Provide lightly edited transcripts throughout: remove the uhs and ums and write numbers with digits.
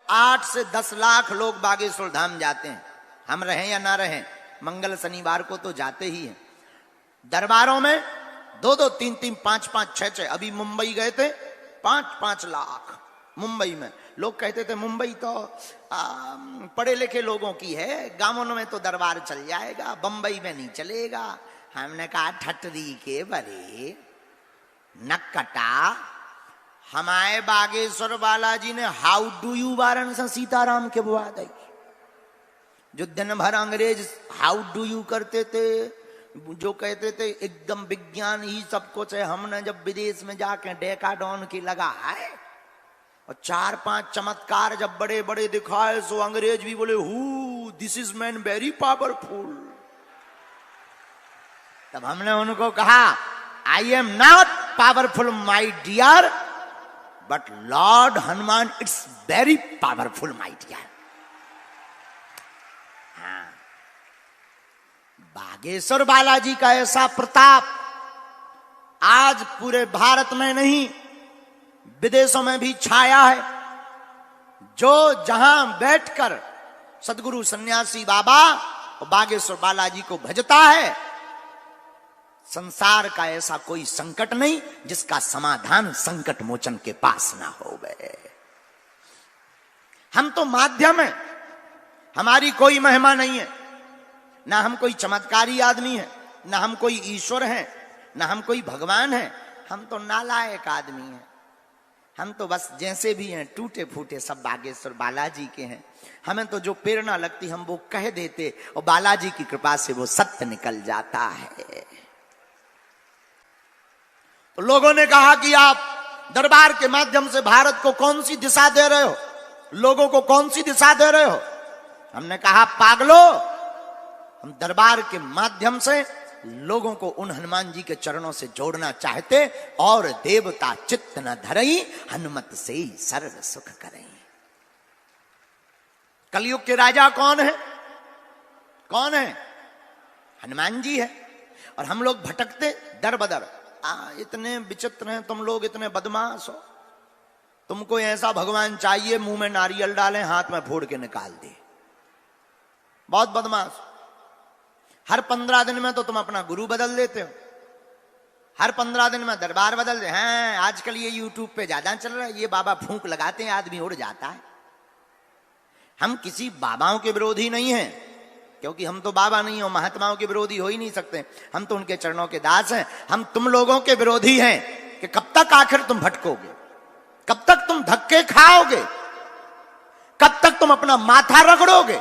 8 से 10 लाख लोग बागेश्वर धाम जाते हैं, हम रहें या ना रहें, मंगल शनिवार को तो जाते ही हैं। दरबारों में 2-2, 3-3, 5-5, 6-6, अभी मुंबई गए थे 5-5 लाख। मुंबई में लोग कहते थे मुंबई तो पढ़े लिखे लोगों की है, गांवों में तो दरबार चल जाएगा, बंबई में नहीं चलेगा। हमने कहा ठटरी के बरे नक्कटा, हमारे बागेश्वर बालाजी ने how do you Varanasi Sitaram के बुआ दी। जो दिन भर अंग्रेज हाउ डू यू करते थे, जो कहते थे एकदम विज्ञान ही सब कुछ है, हमने जब विदेश में जाके डेकाडॉन की लगा है और 4-5 चमत्कार जब बड़े बड़े दिखाए, सो अंग्रेज भी बोले who this is man very powerful. तब हमने उनको कहा I am not powerful my dear, but lord Hanuman it's very powerful my dear. Bageshwar Balaji का ऐसा प्रताप आज पूरे भारत में नहीं विदेशों में भी छाया है। जो जहां बैठकर सदगुरु सन्यासी बाबा और बागेश्वर बालाजी को भजता है, संसार का ऐसा कोई संकट नहीं जिसका समाधान संकट मोचन के पास ना हो गए। हम तो माध्यम है, हमारी कोई महिमा नहीं है, ना हम कोई चमत्कारी आदमी है, ना हम कोई ईश्वर है, ना हम कोई भगवान है। हम तो नालायक आदमी हैं। हम तो बस जैसे भी हैं टूटे फूटे सब बागेश्वर बालाजी के हैं। हमें तो जो प्रेरणा लगती हम वो कह देते और बालाजी की कृपा से वो सत्य निकल जाता है। तो लोगों ने कहा कि आप दरबार के माध्यम से भारत को कौन सी दिशा दे रहे हो, लोगों को कौन सी दिशा दे रहे हो। हमने कहा पागलो, हम दरबार के माध्यम से लोगों को उन हनुमान जी के चरणों से जोड़ना चाहते, और देवता चित्त न धरई हनुमत से ही सर्व सुख करें। कलयुग के राजा कौन है? कौन है? हनुमान जी है। और हम लोग भटकते दर बदर। इतने विचित्र हैं तुम लोग, इतने बदमाश हो। तुमको ऐसा भगवान चाहिए मुंह में नारियल डालें, हाथ में फोड़ के निकाल दे। बहुत बदमाश। हर 15 दिन में तो तुम अपना गुरु बदल देते हो, हर 15 दिन में दरबार बदल दे हैं। आजकल ये यूट्यूब पे ज्यादा चल रहा है, ये बाबा फूंक लगाते हैं आदमी उड़ जाता है। हम किसी बाबाओं के विरोधी नहीं हैं, क्योंकि हम तो बाबा नहीं हो, महात्माओं के विरोधी हो ही नहीं सकते। हम तो उनके चरणों के दास हैं। हम तुम लोगों के विरोधी हैं कि कब तक आखिर तुम भटकोगे, कब तक तुम धक्के खाओगे, कब तक तुम अपना माथा रगड़ोगे,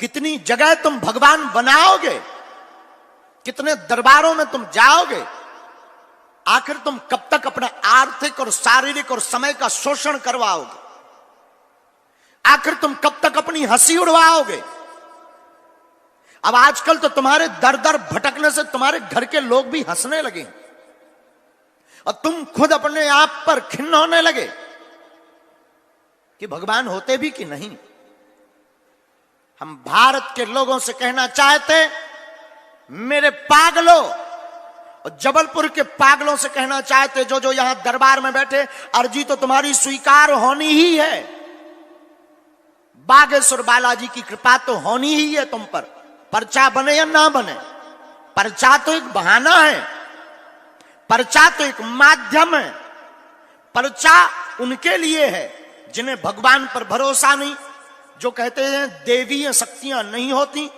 कितनी जगह तुम भगवान बनाओगे, कितने दरबारों में तुम जाओगे। आखिर तुम कब तक अपना आर्थिक और शारीरिक और समय का शोषण करवाओगे। आखिर तुम कब तक अपनी हंसी उड़वाओगे। अब आजकल तो तुम्हारे दर दर भटकने से तुम्हारे घर के लोग भी हंसने लगे और तुम खुद अपने आप पर खिन्न होने लगे कि भगवान होते भी कि नहीं। हम भारत के लोगों से कहना चाहते, मेरे पागलों, और जबलपुर के पागलों से कहना चाहते जो जो यहां दरबार में बैठे, अर्जी तो तुम्हारी स्वीकार होनी ही है। बागेश्वर बालाजी की कृपा तो होनी ही है तुम पर, पर्चा बने या ना बने। पर्चा तो एक बहाना है, पर्चा तो एक माध्यम है। पर्चा उनके लिए है जिन्हें भगवान पर भरोसा नहीं, जो कहते हैं देवीय शक्तियां नहीं होती,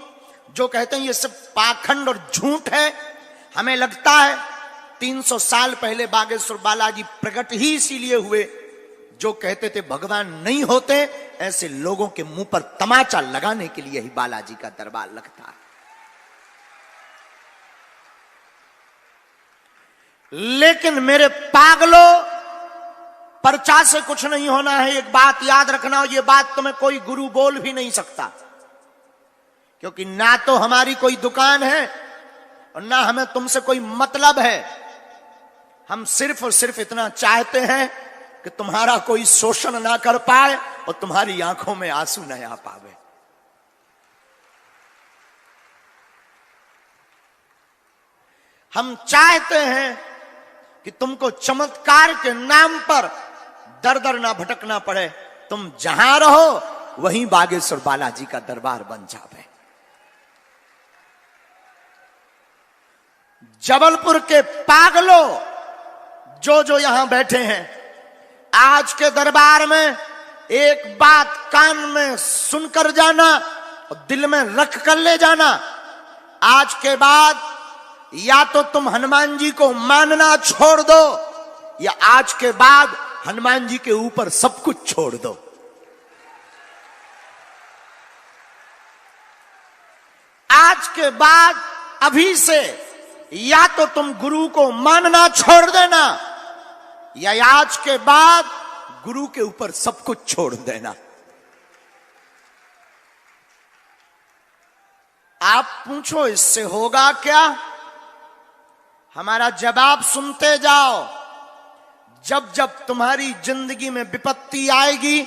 जो कहते हैं ये सब पाखंड और झूठ है। हमें लगता है 300 साल पहले बागेश्वर बालाजी प्रकट ही इसीलिए हुए, जो कहते थे भगवान नहीं होते, ऐसे लोगों के मुंह पर तमाचा लगाने के लिए ही बालाजी का दरबार लगता है। लेकिन मेरे पागलों, पर्चा से कुछ नहीं होना है। एक बात याद रखना, ये बात तुम्हें कोई गुरु बोल भी नहीं सकता, क्योंकि ना तो हमारी कोई दुकान है और ना हमें तुमसे कोई मतलब है। हम सिर्फ और सिर्फ इतना चाहते हैं कि तुम्हारा कोई शोषण ना कर पाए और तुम्हारी आंखों में आंसू न आ पावे। हम चाहते हैं कि तुमको चमत्कार के नाम पर दर दर ना भटकना पड़े, तुम जहां रहो वहीं बागेश्वर बालाजी का दरबार बन जावे। जबलपुर के पागलों जो यहां बैठे हैं, आज के दरबार में एक बात कान में सुनकर जाना और दिल में रख कर ले जाना। आज के बाद या तो तुम हनुमान जी को मानना छोड़ दो, या आज के बाद हनुमान जी के ऊपर सब कुछ छोड़ दो। आज के बाद अभी से या तो तुम गुरु को मानना छोड़ देना, या आज के बाद गुरु के ऊपर सब कुछ छोड़ देना। आप पूछो इससे होगा क्या? हमारा जवाब सुनते जाओ। जब जब तुम्हारी जिंदगी में विपत्ति आएगी,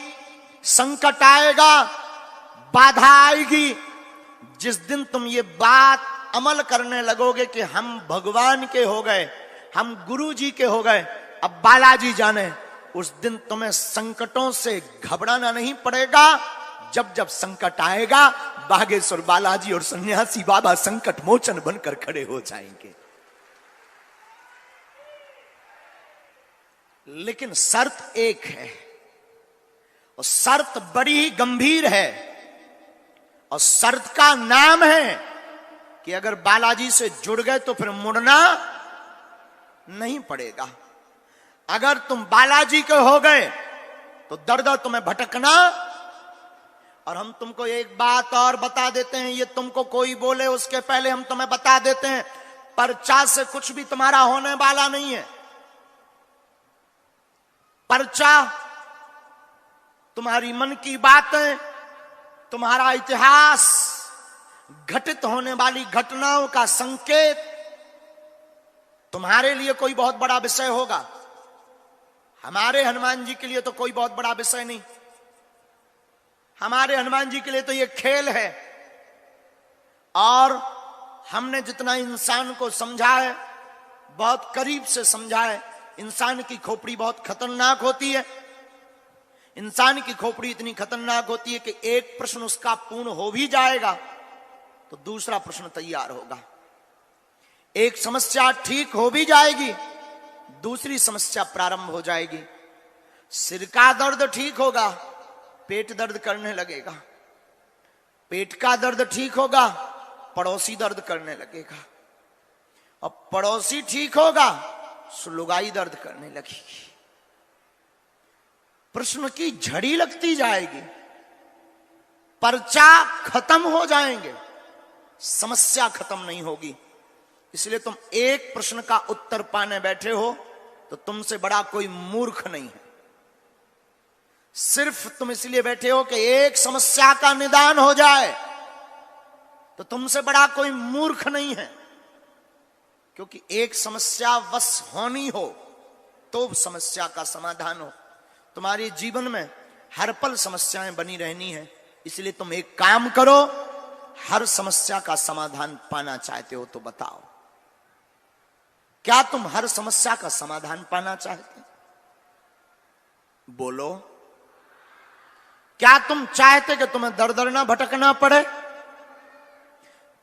संकट आएगा, बाधा आएगी, जिस दिन तुम ये बात अमल करने लगोगे कि हम भगवान के हो गए, हम गुरु जी के हो गए, अब बालाजी जाने, उस दिन तुम्हें संकटों से घबराना नहीं पड़ेगा। जब जब संकट आएगा, बागेश्वर बालाजी और सन्यासी बाबा संकट मोचन बनकर खड़े हो जाएंगे। लेकिन शर्त एक है, और शर्त बड़ी ही गंभीर है, और शर्त का नाम है कि अगर बालाजी से जुड़ गए तो फिर मुड़ना नहीं पड़ेगा। अगर तुम बालाजी के हो गए तो दर दर तुम्हें भटकना। और हम तुमको एक बात और बता देते हैं, ये तुमको कोई बोले उसके पहले हम तुम्हें बता देते हैं, पर्चा से कुछ भी तुम्हारा होने वाला नहीं है। पर्चा तुम्हारी मन की बातें, तुम्हारा इतिहास, घटित होने वाली घटनाओं का संकेत तुम्हारे लिए कोई बहुत बड़ा विषय होगा। हमारे हनुमान जी के लिए तो कोई बहुत बड़ा विषय नहीं। हमारे हनुमान जी के लिए तो ये खेल है। और हमने जितना इंसान को समझा है, बहुत करीब से समझा है, इंसान की खोपड़ी बहुत खतरनाक होती है। इंसान की खोपड़ी इतनी खतरनाक होती है कि एक प्रश्न उसका पूर्ण हो भी जाएगा तो दूसरा प्रश्न तैयार होगा। एक समस्या ठीक हो भी जाएगी, दूसरी समस्या प्रारंभ हो जाएगी। सिर का दर्द ठीक होगा, पेट दर्द करने लगेगा। पेट का दर्द ठीक होगा, पड़ोसी दर्द करने लगेगा। और पड़ोसी ठीक होगा, लुगाई दर्द करने लगेगी। प्रश्न की झड़ी लगती जाएगी, पर्चा खत्म हो जाएंगे, समस्या खत्म नहीं होगी। इसलिए तुम एक प्रश्न का उत्तर पाने बैठे हो तो तुमसे बड़ा कोई मूर्ख नहीं है। सिर्फ तुम इसलिए बैठे हो कि एक समस्या का निदान हो जाए, तो तुमसे बड़ा कोई मूर्ख नहीं है। क्योंकि एक समस्या बस होनी हो तो समस्या का समाधान हो। तुम्हारे जीवन में हर पल समस्याएं बनी रहनी है। इसलिए तुम एक काम करो, हर समस्या का समाधान पाना चाहते हो तो बताओ, क्या तुम हर समस्या का समाधान पाना चाहते? बोलो। क्या तुम चाहते कि तुम्हें दर दर ना भटकना पड़े?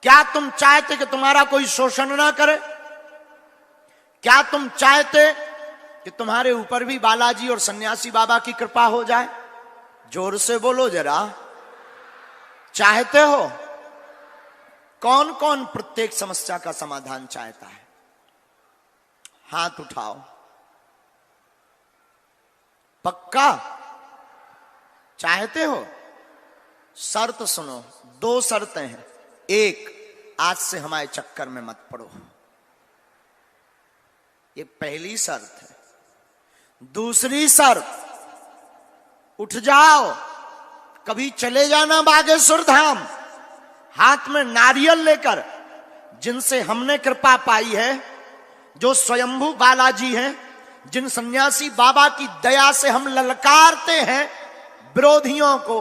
क्या तुम चाहते कि तुम्हारा कोई शोषण ना करे? क्या तुम चाहते कि तुम्हारे ऊपर भी बालाजी और सन्यासी बाबा की कृपा हो जाए? जोर से बोलो जरा, चाहते हो? कौन कौन प्रत्येक समस्या का समाधान चाहता है? हाथ उठाओ। पक्का चाहते हो? शर्त सुनो, दो शर्तें हैं। एक, आज से हमारे चक्कर में मत पड़ो, ये पहली शर्त है। दूसरी शर्त, उठ जाओ, कभी चले जाना बागेश्वर धाम, हाथ में नारियल लेकर, जिनसे हमने कृपा पाई है, जो स्वयंभू बालाजी हैं, जिन सन्यासी बाबा की दया से हम ललकारते हैं विरोधियों को,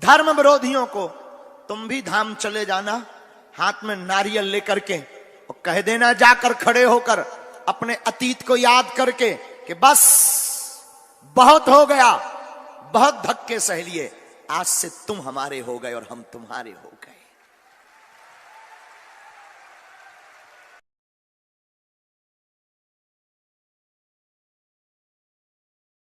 धर्म विरोधियों को। तुम भी धाम चले जाना, हाथ में नारियल लेकर के, और कह देना जाकर खड़े होकर, अपने अतीत को याद करके कि बस बहुत हो गया, बहुत धक्के सह लिए, आज से तुम हमारे हो गए और हम तुम्हारे हो गए।